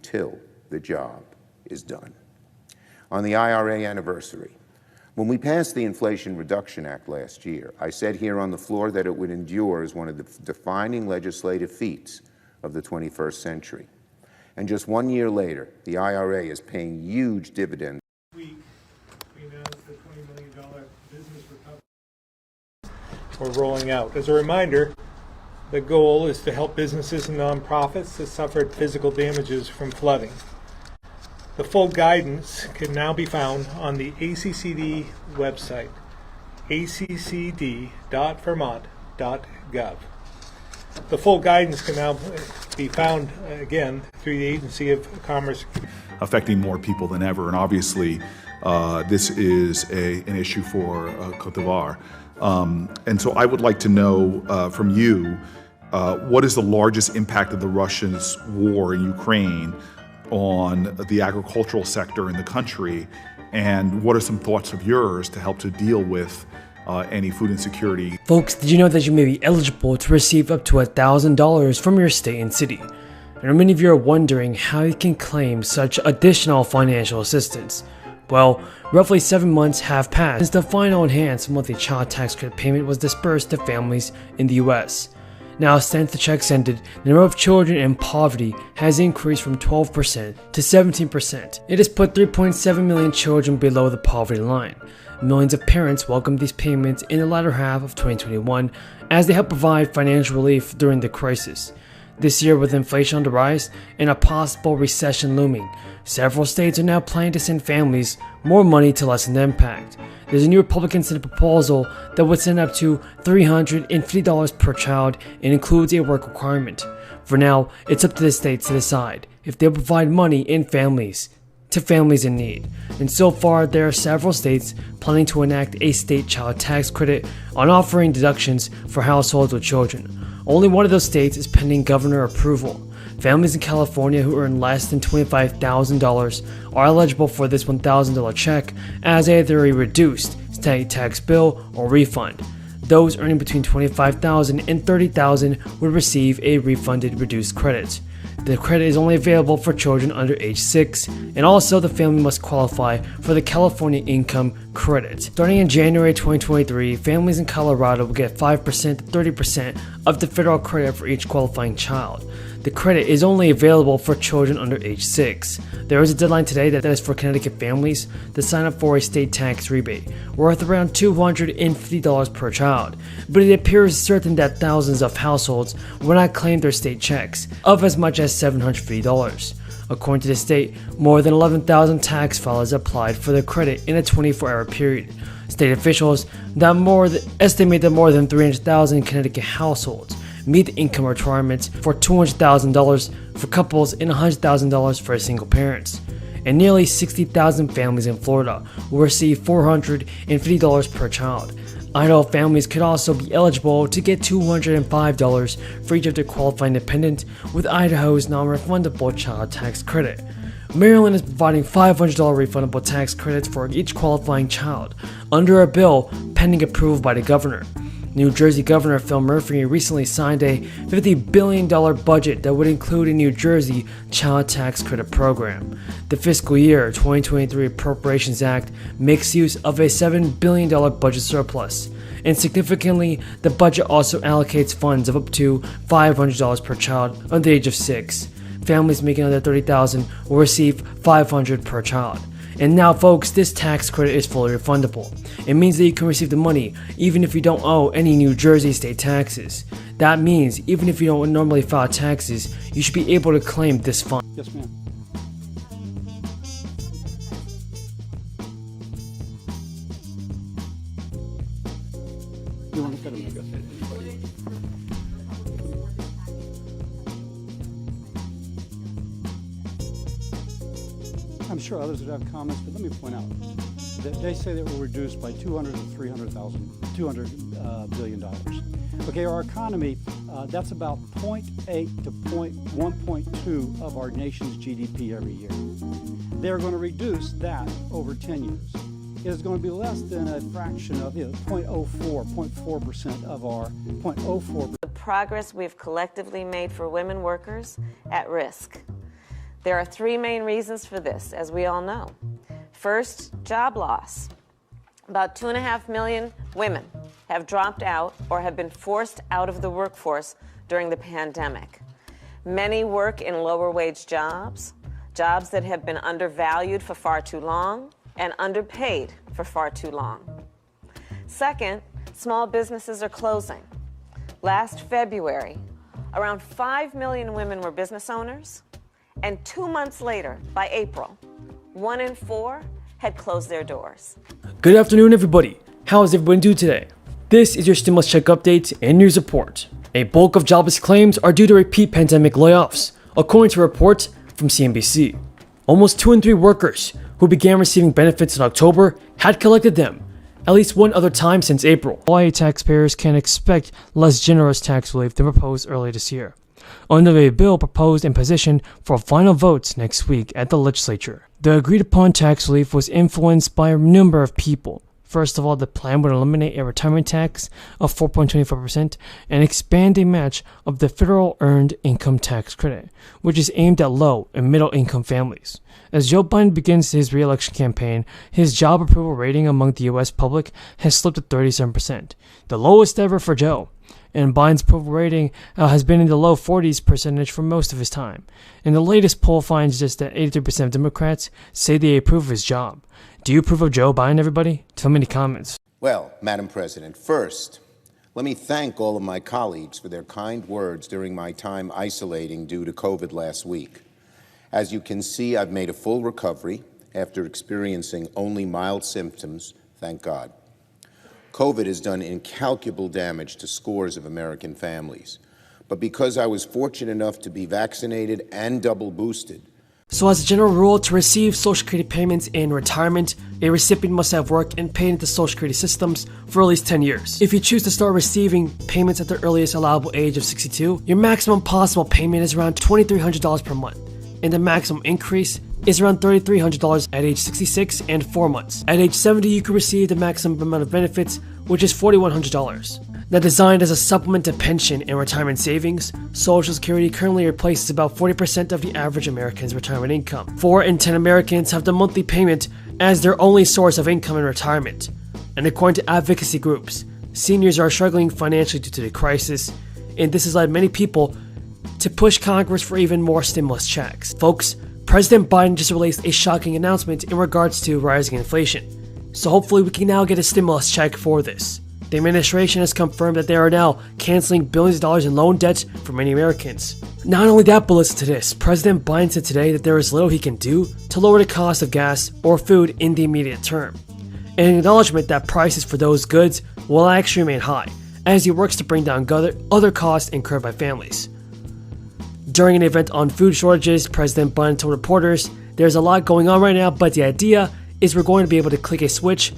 till the job is done. On the IRA anniversary, when we passed the Inflation Reduction Act last year, I said here on the floor that it would endure as one of the defining legislative feats of the 21st century. And just 1 year later, the IRA is paying huge dividends. We announced the $20 million business recovery we're rolling out. As a reminder, the goal is to help businesses and nonprofits that suffered physical damages from flooding. The full guidance can now be found on the ACCD website, accd.vermont.gov. The full guidance can now be found, again, through the Agency of Commerce. Affecting more people than ever, and obviously this is an issue for Côte d'Ivoire. And so I would like to know from you, what is the largest impact of the Russia's war in Ukraine on the agricultural sector in the country, and what are some thoughts of yours to help to deal with any food insecurity? Folks, did you know that you may be eligible to receive up to $1,000 from your state and city? And many of you are wondering how you can claim such additional financial assistance. Well, roughly 7 months have passed since the final enhanced monthly child tax credit payment was dispersed to families in the US. Now, since the checks ended, the number of children in poverty has increased from 12% to 17%. It has put 3.7 million children below the poverty line. Millions of parents welcomed these payments in the latter half of 2021 as they help provide financial relief during the crisis. This year, with inflation on the rise and a possible recession looming, several states are now planning to send families more money to lessen the impact. There's a new Republican Senate proposal that would send up to $350 per child and includes a work requirement. For now, it's up to the states to decide if they'll provide money to families in need. And so far, there are several states planning to enact a state child tax credit on offering deductions for households with children. Only one of those states is pending governor approval. Families in California who earn less than $25,000 are eligible for this $1,000 check as either a reduced state tax bill or refund. Those earning between $25,000 and $30,000 would receive a refunded reduced credit. The credit is only available for children under age 6, and also the family must qualify for the California Income Credit. Starting in January 2023, families in Colorado will get 5% to 30% of the federal credit for each qualifying child. The credit is only available for children under age 6. There is a deadline today that is for Connecticut families to sign up for a state tax rebate worth around $250 per child, but it appears certain that thousands of households will not claim their state checks of as much as $750. According to the state, more than 11,000 tax filers applied for the credit in a 24-hour period. State officials estimate that more than 300,000 Connecticut households meet the income requirements for $200,000 for couples and $100,000 for single parents. And nearly 60,000 families in Florida will receive $450 per child. Idaho families could also be eligible to get $205 for each of their qualifying dependents with Idaho's non-refundable child tax credit. Maryland is providing $500 refundable tax credits for each qualifying child under a bill pending approval by the governor. New Jersey Governor Phil Murphy recently signed a $50 billion budget that would include a New Jersey child tax credit program. The fiscal year 2023 Appropriations Act makes use of a $7 billion budget surplus. And significantly, the budget also allocates funds of up to $500 per child under the age of 6. Families making under $30,000 will receive $500 per child. And now, folks, this tax credit is fully refundable. It means that you can receive the money even if you don't owe any New Jersey state taxes. That means even if you don't normally file taxes, you should be able to claim this fund. Yes, ma'am. You want to cut him? I'm sure others would have comments, but let me point out that they say that we're reduced by $200 to $300 billion. Okay, our economy, that's about 0.8 to 1.2 of our nation's GDP every year. They're going to reduce that over 10 years. It is going to be less than a fraction of 0.04% of our 0.04%. The progress we've collectively made for women workers at risk. There are three main reasons for this, as we all know. First, job loss. About 2.5 million women have dropped out or have been forced out of the workforce during the pandemic. Many work in lower wage jobs, jobs that have been undervalued for far too long and underpaid for far too long. Second, small businesses are closing. Last February, around 5 million women were business owners, and 2 months later, by April, 1 in 4 had closed their doors. Good afternoon, everybody. How is everyone doing today? This is your stimulus check update and news report. A bulk of jobless claims are due to repeat pandemic layoffs, according to a report from CNBC. Almost 2 in 3 workers who began receiving benefits in October had collected them at least one other time since April. Hawaii taxpayers can expect less generous tax relief than proposed earlier this year, under a bill proposed and positioned for final votes next week at the legislature. The agreed-upon tax relief was influenced by a number of people. First of all, the plan would eliminate a retirement tax of 4.24% and expand a match of the federal earned income tax credit, which is aimed at low and middle income families. As Joe Biden begins his re-election campaign, his job approval rating among the U.S. public has slipped to 37%, the lowest ever for Joe. And Biden's approval rating has been in the low 40s percentage for most of his time. And the latest poll finds just that 83% of Democrats say they approve of his job. Do you approve of Joe Biden, everybody? Tell me in the comments. Well, Madam President, first, let me thank all of my colleagues for their kind words during my time isolating due to COVID last week. As you can see, I've made a full recovery after experiencing only mild symptoms, thank God. COVID has done incalculable damage to scores of American families. But because I was fortunate enough to be vaccinated and double boosted, So as a general rule, to receive Social Security payments in retirement, a recipient must have worked and paid into Social Security systems for at least 10 years. If you choose to start receiving payments at the earliest allowable age of 62, your maximum possible payment is around $2,300 per month, and the maximum increase is around $3,300 at age 66 and 4 months. At age 70, you can receive the maximum amount of benefits, which is $4,100. Now, designed as a supplement to pension and retirement savings, Social Security currently replaces about 40% of the average American's retirement income. 4 in 10 Americans have the monthly payment as their only source of income in retirement. And according to advocacy groups, seniors are struggling financially due to the crisis, and this has led many people to push Congress for even more stimulus checks. Folks, President Biden just released a shocking announcement in regards to rising inflation. So hopefully we can now get a stimulus check for this. The administration has confirmed that they are now canceling billions of dollars in loan debt for many Americans. Not only that, but listen to this. President Biden said today that there is little he can do to lower the cost of gas or food in the immediate term, an acknowledgement that prices for those goods will actually remain high as he works to bring down other costs incurred by families. During an event on food shortages, President Biden told reporters, "There's a lot going on right now, but the idea is we're going to be able to click a switch